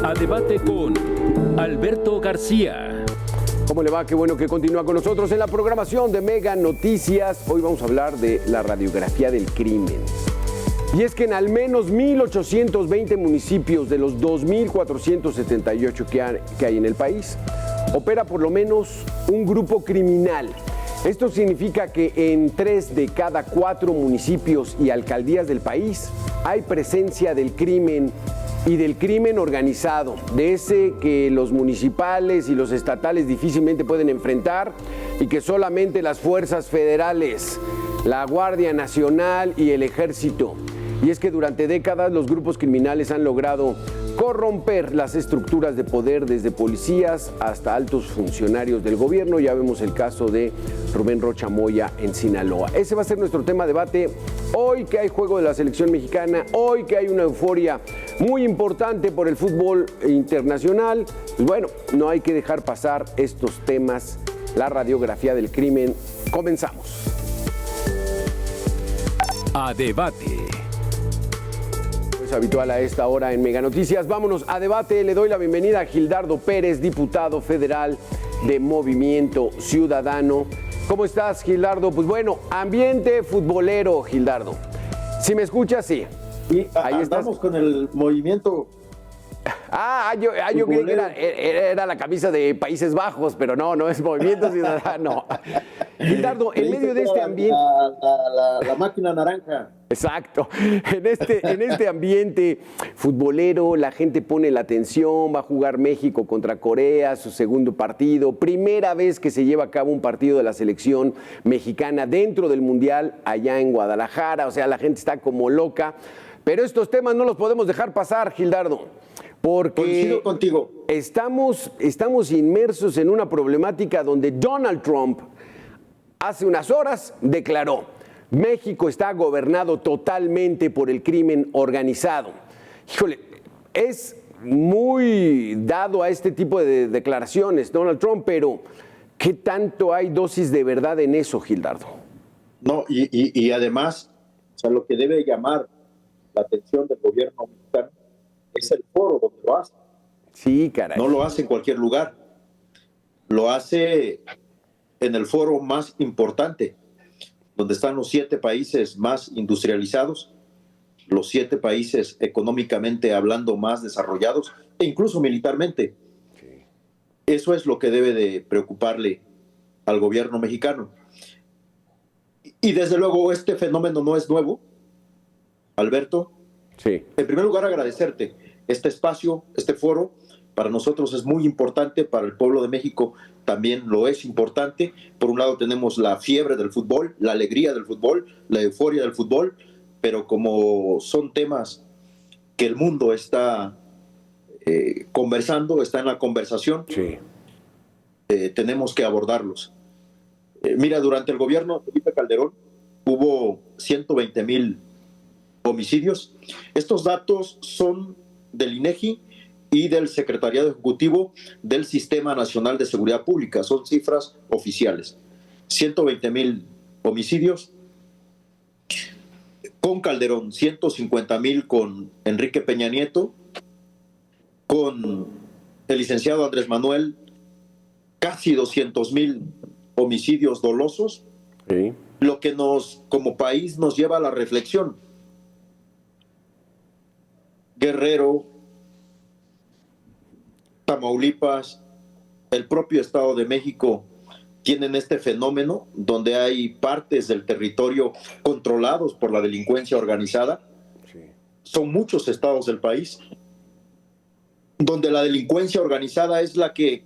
A debate con Alberto García. ¿Cómo le va? Qué bueno que continúa con nosotros en la programación de Mega Noticias. Hoy vamos a hablar de la radiografía del crimen. Y es que en al menos 1,820 municipios de los 2,478 que hay en el país, opera por lo menos un grupo criminal. Esto significa que en 3 de cada 4 municipios y alcaldías del país hay presencia del crimen y del crimen organizado, de ese que los municipales y los estatales difícilmente pueden enfrentar y que solamente las fuerzas federales, la Guardia Nacional y el Ejército. Y es que durante décadas los grupos criminales han logrado corromper las estructuras de poder desde policías hasta altos funcionarios del gobierno. Ya vemos el caso de Rubén Rocha Moya en Sinaloa. Ese va a ser nuestro tema de debate. Hoy que hay juego de la selección mexicana, hoy que hay una euforia muy importante por el fútbol internacional, pues bueno, no hay que dejar pasar estos temas. La radiografía del crimen. Comenzamos. A debate. Es habitual a esta hora en Mega Noticias. Vámonos a debate. Le doy la bienvenida a Gildardo Pérez, diputado federal de Movimiento Ciudadano. ¿Cómo estás, Gildardo? Pues bueno, ambiente futbolero, Gildardo. Si me escuchas, sí. Y ahí estamos con el movimiento. Yo creí que era la camisa de Países Bajos, pero no es Movimiento Ciudadano. Gildardo, en medio de este ambiente... La máquina naranja. Exacto. En este ambiente futbolero, la gente pone la atención, va a jugar México contra Corea, su segundo partido, primera vez que se lleva a cabo un partido de la selección mexicana dentro del Mundial allá en Guadalajara, o sea, la gente está como loca, pero estos temas no los podemos dejar pasar, Gildardo, porque coincido contigo. Estamos inmersos en una problemática donde Donald Trump hace unas horas declaró: México está gobernado totalmente por el crimen organizado. Híjole, es muy dado a este tipo de declaraciones, Donald Trump, pero ¿qué tanto hay dosis de verdad en eso, Gildardo? No, y además, o sea, lo que debe llamar la atención del gobierno mexicano es el foro donde lo hace. Sí, caray. No lo hace en cualquier lugar. Lo hace en el foro más importante, donde están los 7 países más industrializados, los 7 países económicamente hablando más desarrollados e incluso militarmente. Sí. Eso es lo que debe de preocuparle al gobierno mexicano. Y desde luego este fenómeno no es nuevo, Alberto. Sí. En primer lugar, agradecerte este espacio, este foro. Para nosotros es muy importante, para el pueblo de México también lo es importante. Por un lado tenemos la fiebre del fútbol, la alegría del fútbol, la euforia del fútbol, pero como son temas que el mundo está conversando, está en la conversación, sí. Tenemos que abordarlos. Mira, durante el gobierno de Felipe Calderón hubo 120,000 homicidios. Estos datos son del INEGI y del Secretariado Ejecutivo del Sistema Nacional de Seguridad Pública. Son cifras oficiales. 120,000 homicidios. Con Calderón, 150,000 con Enrique Peña Nieto. Con el licenciado Andrés Manuel, casi 200,000 homicidios dolosos. Sí. Lo que como país nos lleva a la reflexión. Guerrero, Tamaulipas, el propio Estado de México tienen este fenómeno donde hay partes del territorio controlados por la delincuencia organizada. Sí. Son muchos estados del país donde la delincuencia organizada es la que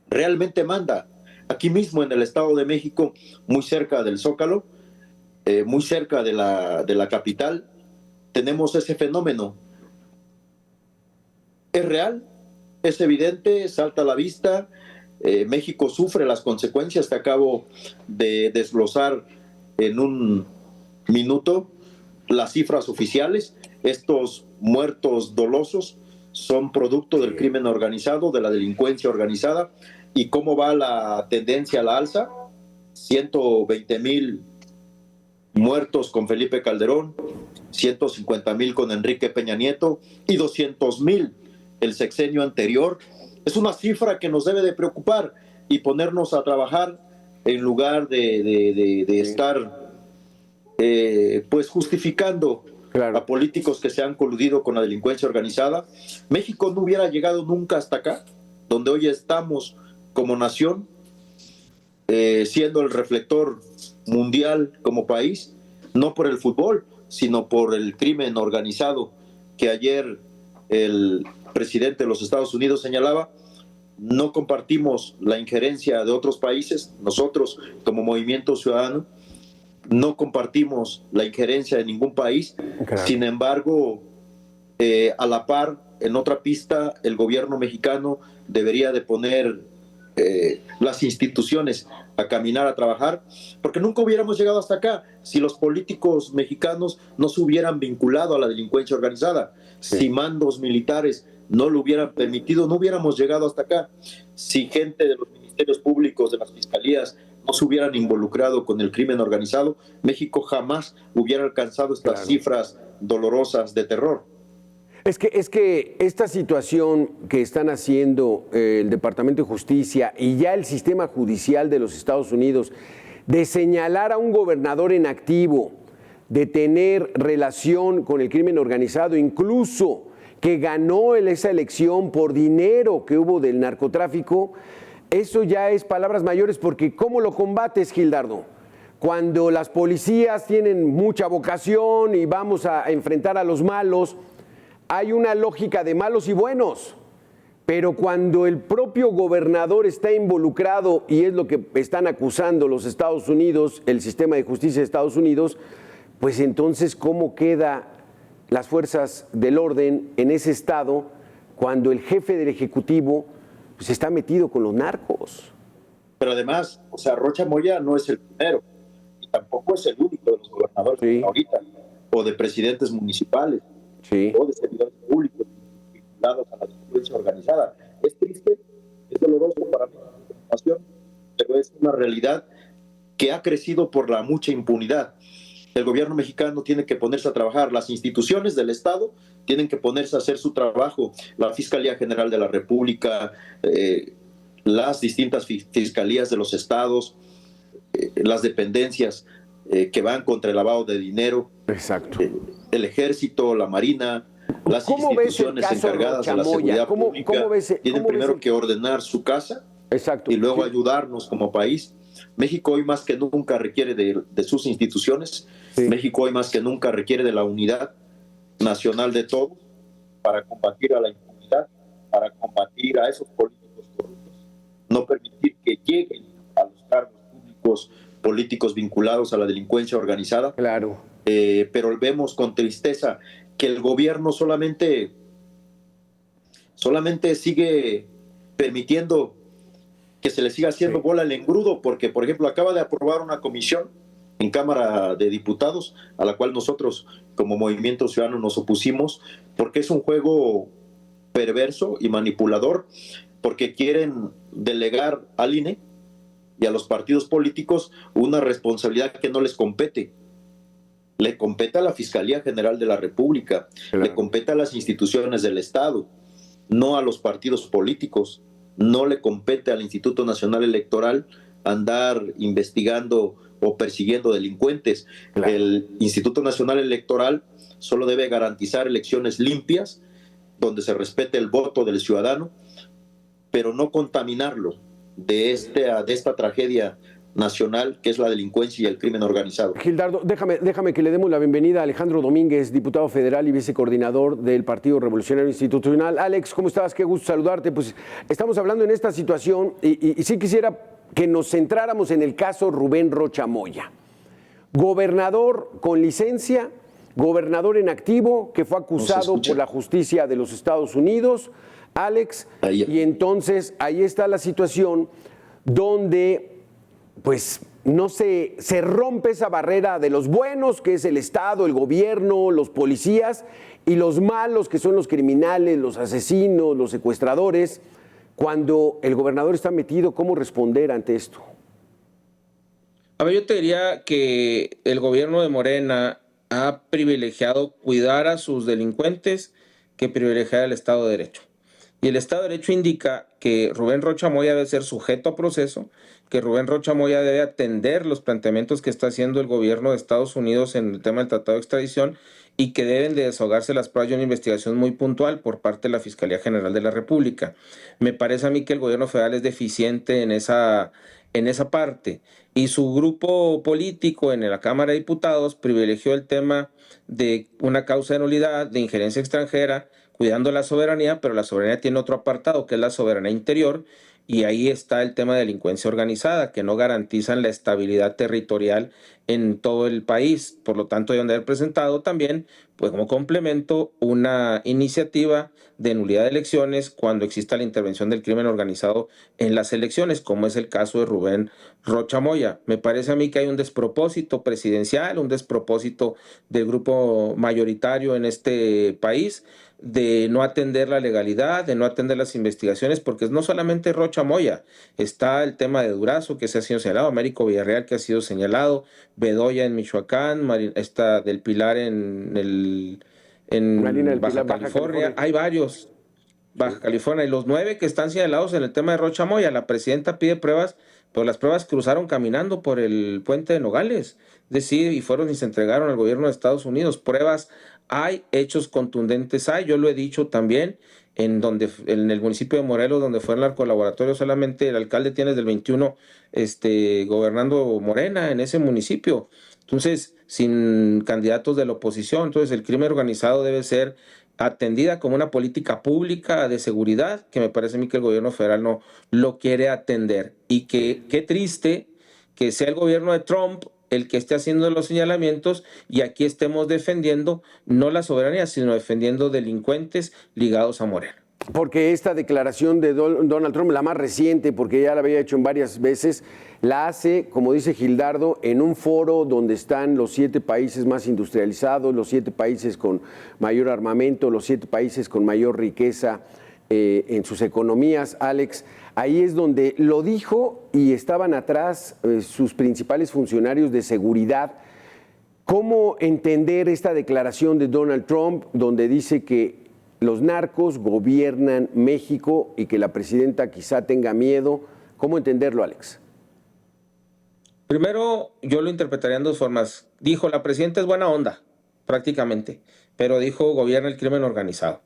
realmente manda. Aquí mismo en el Estado de México, muy cerca del Zócalo, muy cerca de la capital, tenemos ese fenómeno. Es real, es evidente, salta a la vista. México sufre las consecuencias. Te acabo de desglosar en un minuto las cifras oficiales. Estos muertos dolosos son producto del crimen organizado, de la delincuencia organizada. ¿Y cómo va la tendencia a la alza? 120,000 muertos con Felipe Calderón, 150,000 con Enrique Peña Nieto y 200,000 el sexenio anterior. Es una cifra que nos debe de preocupar y ponernos a trabajar en lugar de estar pues justificando a políticos que se han coludido con la delincuencia organizada. México no hubiera llegado nunca hasta acá, donde hoy estamos como nación, siendo el reflector mundial como país, no por el fútbol, sino por el crimen organizado que ayer el presidente de los Estados Unidos señalaba. No compartimos la injerencia de otros países. Nosotros, como Movimiento Ciudadano, no compartimos la injerencia de ningún país. Sin embargo, a la par, en otra pista, el gobierno mexicano debería de poner las instituciones a caminar, a trabajar, porque nunca hubiéramos llegado hasta acá si los políticos mexicanos no se hubieran vinculado a la delincuencia organizada, si mandos militares no lo hubieran permitido, no hubiéramos llegado hasta acá, si gente de los ministerios públicos, de las fiscalías, no se hubieran involucrado con el crimen organizado, México jamás hubiera alcanzado estas cifras dolorosas de terror. Es que esta situación que están haciendo el Departamento de Justicia y ya el sistema judicial de los Estados Unidos de señalar a un gobernador en activo, de tener relación con el crimen organizado, incluso que ganó esa elección por dinero que hubo del narcotráfico, eso ya es palabras mayores, porque ¿cómo lo combates, Gildardo? Cuando las policías tienen mucha vocación y vamos a enfrentar a los malos, hay una lógica de malos y buenos, pero cuando el propio gobernador está involucrado, y es lo que están acusando los Estados Unidos, el sistema de justicia de Estados Unidos, pues entonces, ¿cómo queda las fuerzas del orden en ese estado cuando el jefe del Ejecutivo pues, está metido con los narcos? Pero además, o sea, Rocha Moya no es el primero, y tampoco es el único de los gobernadores ahorita, o de presidentes municipales, o de servidores públicos vinculados a la delincuencia organizada. Es triste, es doloroso para mí la información, pero es una realidad que ha crecido por la mucha impunidad. El gobierno mexicano tiene que ponerse a trabajar, las instituciones del Estado tienen que ponerse a hacer su trabajo, la Fiscalía General de la República, las distintas fiscalías de los estados, las dependencias que van contra el lavado de dinero, el Ejército, la Marina, las instituciones encargadas de la seguridad pública tienen primero que ordenar su casa y luego ayudarnos como país. México hoy más que nunca requiere de sus instituciones. México hoy más que nunca requiere de la unidad nacional de todos para combatir a la impunidad, para combatir a esos políticos corruptos, no permitir que lleguen a los cargos públicos políticos vinculados a la delincuencia organizada. Pero vemos con tristeza que el gobierno solamente sigue permitiendo que se le siga haciendo bola al engrudo, porque, por ejemplo, acaba de aprobar una comisión en Cámara de Diputados, a la cual nosotros, como Movimiento Ciudadano, nos opusimos, porque es un juego perverso y manipulador, porque quieren delegar al INE y a los partidos políticos una responsabilidad que no les compete. Le compete a la Fiscalía General de la República, le compete a las instituciones del Estado, no a los partidos políticos. No le compete al Instituto Nacional Electoral andar investigando o persiguiendo delincuentes. El Instituto Nacional Electoral solo debe garantizar elecciones limpias, donde se respete el voto del ciudadano, pero no contaminarlo de esta tragedia nacional que es la delincuencia y el crimen organizado. Gildardo, déjame que le demos la bienvenida a Alejandro Domínguez, diputado federal y vicecoordinador del Partido Revolucionario Institucional. Alex, ¿cómo estás? Qué gusto saludarte. Pues estamos hablando en esta situación y sí quisiera que nos centráramos en el caso Rubén Rocha Moya. Gobernador con licencia, gobernador en activo, que fue acusado por la justicia de los Estados Unidos, Alex, y entonces ahí está la situación donde pues no se rompe esa barrera de los buenos, que es el Estado, el gobierno, los policías, y los malos, que son los criminales, los asesinos, los secuestradores. Cuando el gobernador está metido, ¿cómo responder ante esto? A ver, yo te diría que el gobierno de Morena ha privilegiado cuidar a sus delincuentes que privilegiar el Estado de Derecho. Y el Estado de Derecho indica que Rubén Rocha Moya debe ser sujeto a proceso, que Rubén Rocha Moya debe atender los planteamientos que está haciendo el gobierno de Estados Unidos en el tema del tratado de extradición y que deben de desahogarse las pruebas de una investigación muy puntual por parte de la Fiscalía General de la República. Me parece a mí que el gobierno federal es deficiente en esa parte, y su grupo político en la Cámara de Diputados privilegió el tema de una causa de nulidad, de injerencia extranjera, cuidando la soberanía, pero la soberanía tiene otro apartado que es la soberanía interior, y ahí está el tema de delincuencia organizada, que no garantizan la estabilidad territorial en todo el país. Por lo tanto, deben de haber presentado también, pues como complemento, una iniciativa de nulidad de elecciones cuando exista la intervención del crimen organizado en las elecciones, como es el caso de Rubén Rocha Moya. Me parece a mí que hay un despropósito presidencial, un despropósito del grupo mayoritario en este país, de no atender la legalidad, de no atender las investigaciones, porque no solamente Rocha Moya, está el tema de Durazo, que se ha sido señalado, Américo Villarreal, que ha sido señalado, Bedoya en Michoacán, está del Pilar en Baja California, hay varios, Baja California, y los 9 que están señalados en el tema de Rocha Moya. La presidenta pide pruebas, pero las pruebas cruzaron caminando por el puente de Nogales, es decir, y fueron y se entregaron al gobierno de Estados Unidos. Pruebas hay, hechos contundentes hay, yo lo he dicho también, en el municipio de Morelos, donde fue el narcolaboratorio, solamente el alcalde tiene desde el 21 gobernando Morena en ese municipio. Entonces, sin candidatos de la oposición, entonces el crimen organizado debe ser atendida como una política pública de seguridad, que me parece a mí que el gobierno federal no lo quiere atender. Y que qué triste que sea el gobierno de Trump el que esté haciendo los señalamientos y aquí estemos defendiendo no la soberanía, sino defendiendo delincuentes ligados a Morena. Porque esta declaración de Donald Trump, la más reciente, porque ya la había hecho en varias veces, la hace, como dice Gildardo, en un foro donde están los 7 países más industrializados, los 7 países con mayor armamento, los 7 países con mayor riqueza en sus economías. Alex, ahí es donde lo dijo y estaban atrás sus principales funcionarios de seguridad. ¿Cómo entender esta declaración de Donald Trump donde dice que los narcos gobiernan México y que la presidenta quizá tenga miedo? ¿Cómo entenderlo, Alex? Primero, yo lo interpretaría en 2 formas. Dijo, la presidenta es buena onda, prácticamente, pero dijo, gobierna el crimen organizado.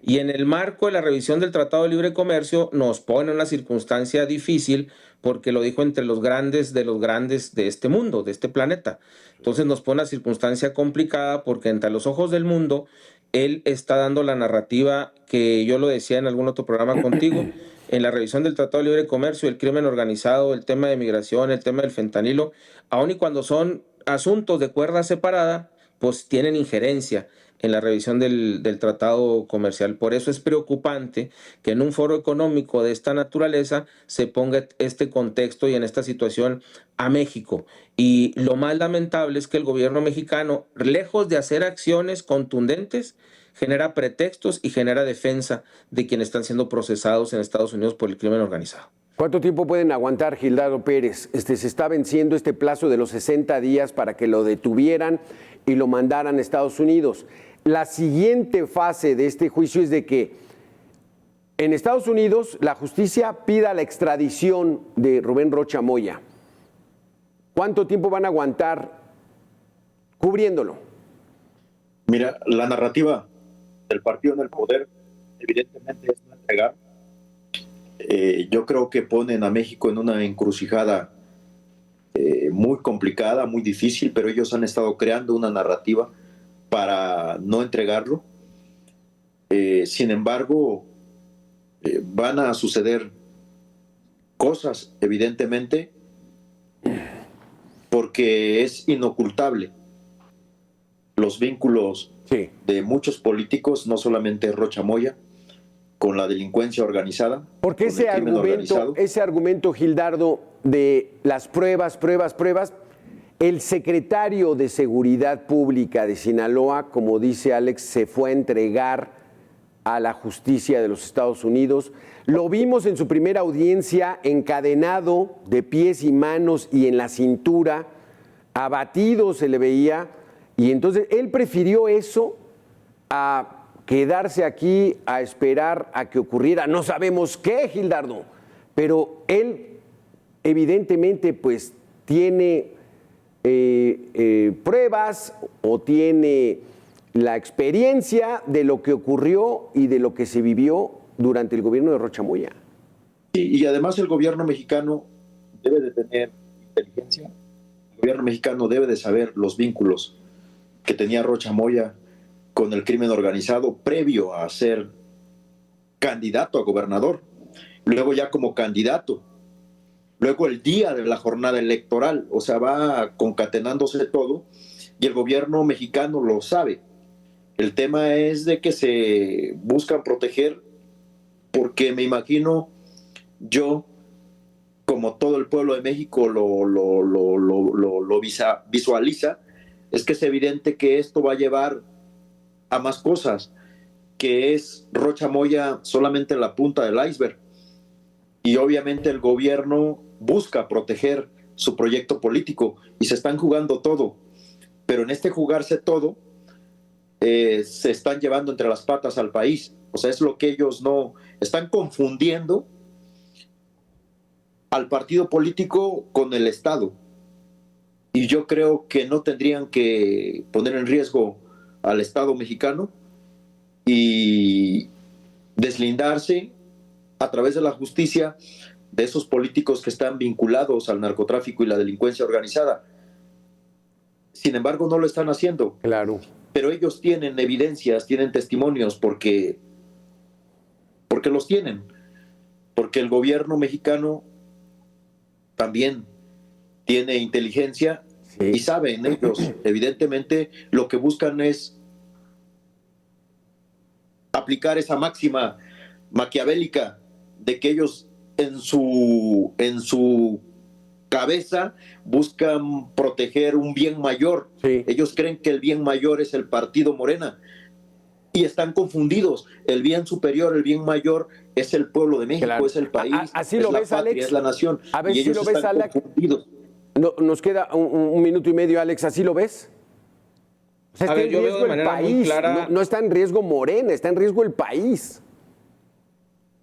Y en el marco de la revisión del Tratado de Libre Comercio nos pone en una circunstancia difícil porque lo dijo entre los grandes de este mundo, de este planeta. Entonces nos pone una circunstancia complicada porque entre los ojos del mundo él está dando la narrativa que yo lo decía en algún otro programa contigo, en la revisión del Tratado de Libre Comercio, el crimen organizado, el tema de migración, el tema del fentanilo, aun y cuando son asuntos de cuerda separada, pues tienen injerencia en la revisión del tratado comercial. Por eso es preocupante que en un foro económico de esta naturaleza se ponga este contexto y en esta situación a México. Y lo más lamentable es que el gobierno mexicano, lejos de hacer acciones contundentes, genera pretextos y genera defensa de quienes están siendo procesados en Estados Unidos por el crimen organizado. ¿Cuánto tiempo pueden aguantar, Gildardo Pérez? Se está venciendo este plazo de los 60 días para que lo detuvieran y lo mandaran a Estados Unidos. La siguiente fase de este juicio es de que en Estados Unidos la justicia pida la extradición de Rubén Rocha Moya. ¿Cuánto tiempo van a aguantar cubriéndolo? Mira, la narrativa del partido en el poder evidentemente es no entregar. Yo creo que ponen a México en una encrucijada muy complicada, muy difícil, pero ellos han estado creando una narrativa para no entregarlo. Sin embargo, van a suceder cosas, evidentemente, porque es inocultable los vínculos de muchos políticos, no solamente Rocha Moya, con la delincuencia organizada. Porque ese argumento, Gildardo, de las pruebas, el secretario de Seguridad Pública de Sinaloa, como dice Alex, se fue a entregar a la justicia de los Estados Unidos. Lo vimos en su primera audiencia encadenado de pies y manos y en la cintura, abatido se le veía, y entonces él prefirió eso a quedarse aquí a esperar a que ocurriera no sabemos qué, Gildardo, pero él evidentemente pues tiene pruebas o tiene la experiencia de lo que ocurrió y de lo que se vivió durante el gobierno de Rocha Moya. Y además el gobierno mexicano debe de tener inteligencia, el gobierno mexicano debe de saber los vínculos que tenía Rocha Moya con el crimen organizado previo a ser candidato a gobernador, luego ya como candidato, luego el día de la jornada electoral, o sea, va concatenándose todo y el gobierno mexicano lo sabe. El tema es de que se buscan proteger porque me imagino yo, como todo el pueblo de México lo visualiza, es que es evidente que esto va a llevar a más cosas, que es Rocha Moya solamente la punta del iceberg. Y obviamente el gobierno busca proteger su proyecto político y se están jugando todo. Pero en este jugarse todo, se están llevando entre las patas al país. O sea, es lo que ellos no... Están confundiendo al partido político con el Estado. Y yo creo que no tendrían que poner en riesgo al Estado mexicano y deslindarse a través de la justicia de esos políticos que están vinculados al narcotráfico y la delincuencia organizada. Sin embargo, no lo están haciendo. Claro. Pero ellos tienen evidencias, tienen testimonios porque los tienen. Porque el gobierno mexicano también tiene inteligencia y saben ellos, evidentemente, lo que buscan es aplicar esa máxima maquiavélica de que ellos en su cabeza buscan proteger un bien mayor. Sí. Ellos creen que el bien mayor es el partido Morena y están confundidos. El bien superior, el bien mayor es el pueblo de México, claro. Es el país, así es lo la ves, patria, Alex. Es la nación. A ver y si ellos lo ves, están Alex. confundidos. No, nos queda un minuto y medio, Alex. ¿Así lo ves? O sea, está en riesgo el país. No está en riesgo Morena, está en riesgo el país.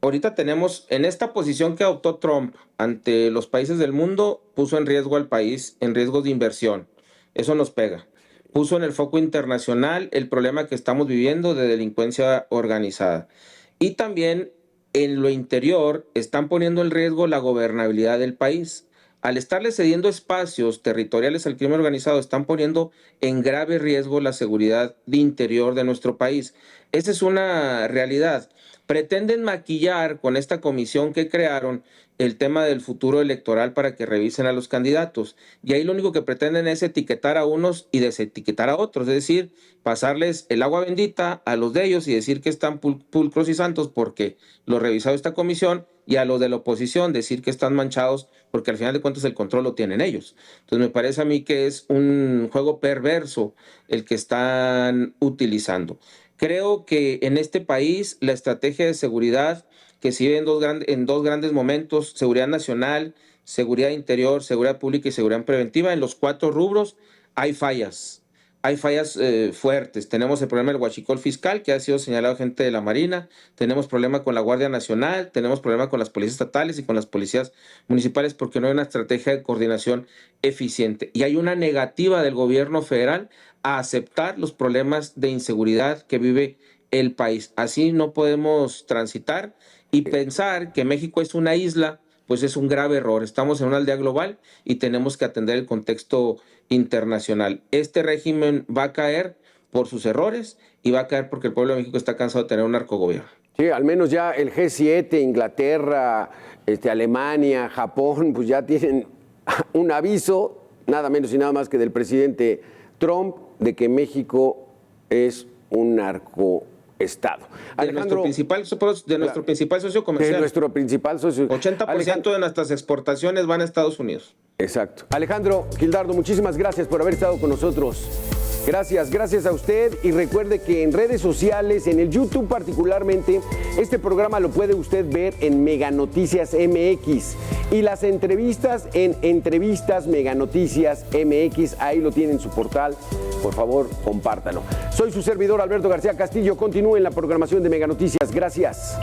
Ahorita tenemos, en esta posición que adoptó Trump ante los países del mundo, puso en riesgo al país, en riesgo de inversión. Eso nos pega. Puso en el foco internacional el problema que estamos viviendo de delincuencia organizada. Y también en lo interior están poniendo en riesgo la gobernabilidad del país. Al estarle cediendo espacios territoriales al crimen organizado, están poniendo en grave riesgo la seguridad de interior de nuestro país. Esa es una realidad. Pretenden maquillar con esta comisión que crearon el tema del futuro electoral para que revisen a los candidatos. Y ahí lo único que pretenden es etiquetar a unos y desetiquetar a otros. Es decir, pasarles el agua bendita a los de ellos y decir que están pulcros y santos porque lo revisado esta comisión, y a los de la oposición decir que están manchados porque al final de cuentas el control lo tienen ellos. Entonces me parece a mí que es un juego perverso el que están utilizando. Creo que en este país la estrategia de seguridad que se vive en dos grandes momentos, seguridad nacional, seguridad interior, seguridad pública y seguridad preventiva, en los 4 rubros hay fallas. Hay fallas fuertes. Tenemos el problema del huachicol fiscal, que ha sido señalado gente de la Marina. Tenemos problema con la Guardia Nacional. Tenemos problema con las policías estatales y con las policías municipales porque no hay una estrategia de coordinación eficiente. Y hay una negativa del gobierno federal a aceptar los problemas de inseguridad que vive el país. Así no podemos transitar y pensar que México es una isla, pues es un grave error. Estamos en una aldea global y tenemos que atender el contexto internacional. Este régimen va a caer por sus errores y va a caer porque el pueblo de México está cansado de tener un narcogobierno. Sí, al menos ya el G7, Inglaterra, Alemania, Japón, pues ya tienen un aviso, nada menos y nada más que del presidente Trump, de que México es un narcoestado. Alejandro, de nuestro principal socio comercial. De nuestro principal socio. 80% de nuestras exportaciones van a Estados Unidos. Exacto. Alejandro Gildardo, muchísimas gracias por haber estado con nosotros. Gracias a usted y recuerde que en redes sociales, en el YouTube particularmente, este programa lo puede usted ver en Mega Noticias MX y las entrevistas en Entrevistas Mega Noticias MX, ahí lo tiene en su portal, por favor compártalo. Soy su servidor Alberto García Castillo, continúe en la programación de Mega Noticias, gracias.